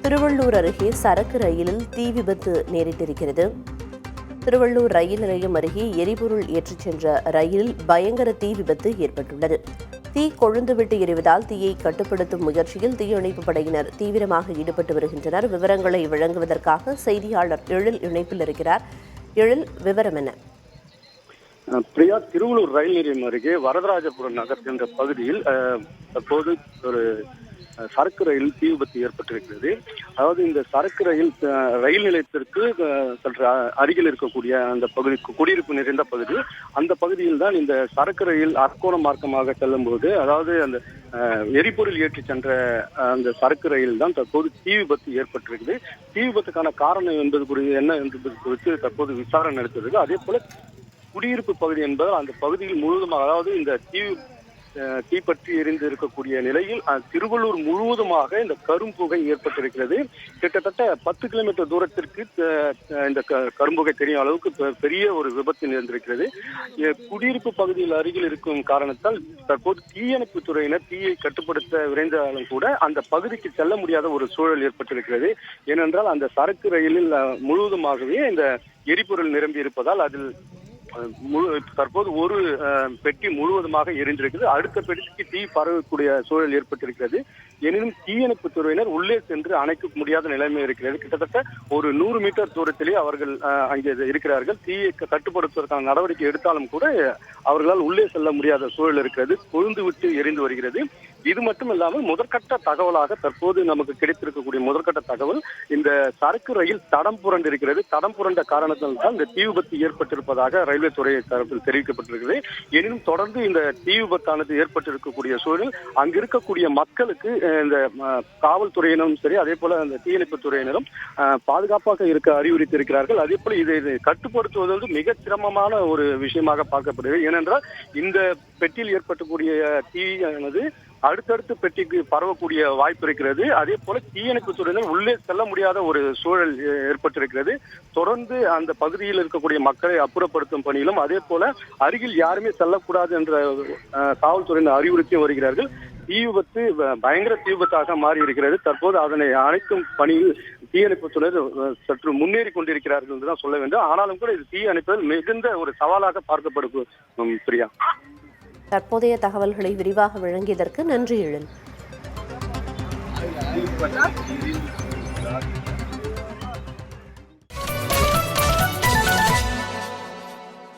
திருவள்ளூர் அருகே சரக்கு ரயிலில் தீ விபத்து நேரிட்டிருக்கிறது. திருவள்ளூர் ரயில் நிலையம் அருகே எரிபொருள் ஏற்றிச் சென்ற ரயிலில் பயங்கர தீ விபத்து ஏற்பட்டுள்ளது. தீ கொழுந்துவிட்டு எரிவதால் தீயை கட்டுப்படுத்தும் முயற்சியில் தீயணைப்பு படையினர் தீவிரமாக ஈடுபட்டு வருகின்றனர். விவரங்களை வழங்குவதற்காக செய்தியாளர் எழில் இணைப்பில் இருக்கிறார். எழில், விவரம் என்ன? பிரியா, திருவள்ளூர் ரயில் நிலையம் அருகே வரதராஜபுரம் நகர் என்ற பகுதியில் தற்போது ஒரு சரக்கு ரயில் தீ விபத்து ஏற்பட்டிருக்கிறது. அதாவது இந்த சரக்கு ரயில் நிலையத்திற்கு சற்று அருகில் இருக்கக்கூடிய அந்த பகுதி குடியிருப்பு நிறைந்த பகுதி. அந்த பகுதியில் தான் இந்த சரக்கு ரயில் அரக்கோணம் மார்க்கமாக செல்லும் போது, அதாவது அந்த எரிபொருள் ஏற்றி சென்ற அந்த சரக்கு ரயில் தான் தற்போது தீ விபத்து ஏற்பட்டிருக்குது. தீ விபத்துக்கான காரணம் என்பது என்ன என்பது குறித்து தற்போது விசாரணை நடத்திருக்கு. அதே போல குடியிருப்பு பகுதி என்பதால் அந்த பகுதியில் முழுவதுமாக, அதாவது இந்த தீப்பற்றி எரிந்து இருக்கக்கூடிய நிலையில் திருவள்ளூர் முழுவதுமாக இந்த கரும்புகை ஏற்பட்டிருக்கிறது. கிட்டத்தட்ட 10 கிலோமீட்டர் தூரத்திற்கு இந்த கரும்புகை தெரியும் அளவுக்கு பெரிய ஒரு விபத்து நேர்ந்திருக்கிறது. குடியிருப்பு பகுதியில் அருகில் இருக்கும் காரணத்தால் தற்போது தீயணைப்பு துறையினர் தீயை கட்டுப்படுத்த விரைந்தாலும் கூட அந்த பகுதிக்கு செல்ல முடியாத ஒரு சூழல் ஏற்பட்டிருக்கிறது. ஏனென்றால் அந்த சரக்கு ரயிலில் முழுவதுமாகவே இந்த எரிபொருள் நிரம்பி இருப்பதால் அதில் தற்போது ஒரு பெட்டி முழுவதுமாக எரிந்திருக்கிறது. அடுத்த பெட்டிக்கு தீ பரவக்கூடிய சூழல் ஏற்பட்டிருக்கிறது. எனினும் தீயணைப்பு துறையினர் உள்ளே சென்று அணைக்க முடியாத நிலைமை இருக்கிறது. கிட்டத்தட்ட ஒரு 100 மீட்டர் தூரத்திலே அவர்கள் அங்கே இருக்கிறார்கள். தீயை கட்டுப்படுத்துவதற்கான நடவடிக்கை எடுத்தாலும் கூட அவர்களால் உள்ளே செல்ல முடியாத சூழல் இருக்கிறது. கொழுந்து விட்டு எரிந்து வருகிறது. இது மட்டும் இல்லாமல் முதற்கட்ட தகவலாக தற்போது நமக்கு கிடைத்திருக்கக்கூடிய முதற்கட்ட தகவல், இந்த சரக்கு ரயில் தடம் புரண்டு இருக்கிறது. தடம் புரண்ட காரணத்தால் தான் இந்த தீ விபத்து ஏற்பட்டிருப்பதாக ரயில்வே துறை தரப்பில் தெரிவிக்கப்பட்டிருக்கிறது. எனினும் தொடர்ந்து இந்த தீ விபத்தானது ஏற்பட்டிருக்கக்கூடிய சூழலில் அங்கு இருக்கக்கூடிய மக்களுக்கு இந்த காவல்துறையினரும் சரி, அதே போல அந்த தீயணைப்பு துறையினரும் பாதுகாப்பாக இருக்க அறிவுறுத்தியிருக்கிறார்கள். அதே போல இதை கட்டுப்படுத்துவது வந்து மிக சிரமமான ஒரு விஷயமாக பார்க்கப்படுகிறது. ஏனென்றால் இந்த பெட்டியில் ஏற்பட்டக்கூடிய தீயானது அடுத்தடுத்து பெட்டிக்கு பரவக்கூடிய வாய்ப்பு இருக்கிறது. அதே போல தீயணைப்பு துறையினர் உள்ளே செல்ல முடியாத ஒரு சூழல் ஏற்பட்டிருக்கிறது. தொடர்ந்து அந்த பகுதியில் இருக்கக்கூடிய மக்களை அப்புறப்படுத்தும் பணியிலும், அதே போல அருகில் யாருமே செல்லக்கூடாது என்ற காவல்துறையினர் அறிவுறுத்தி வருகிறார்கள். தீ விபத்து பயங்கர தீ விபத்தாக மாறி இருக்கிறது. தற்போது அதனை அணைக்கும் பணியில் தீயணைப்பு துறையினர் சற்று முன்னேறி கொண்டிருக்கிறார்கள் என்றுதான் சொல்ல வேண்டும். ஆனாலும் கூட இது தீ அணைப்பதில் மிகுந்த ஒரு சவாலாக பார்க்கப்படும். பிரியா, தற்போதைய தகவல்களை விரிவாக வழங்கியதற்கு நன்றி எழில்.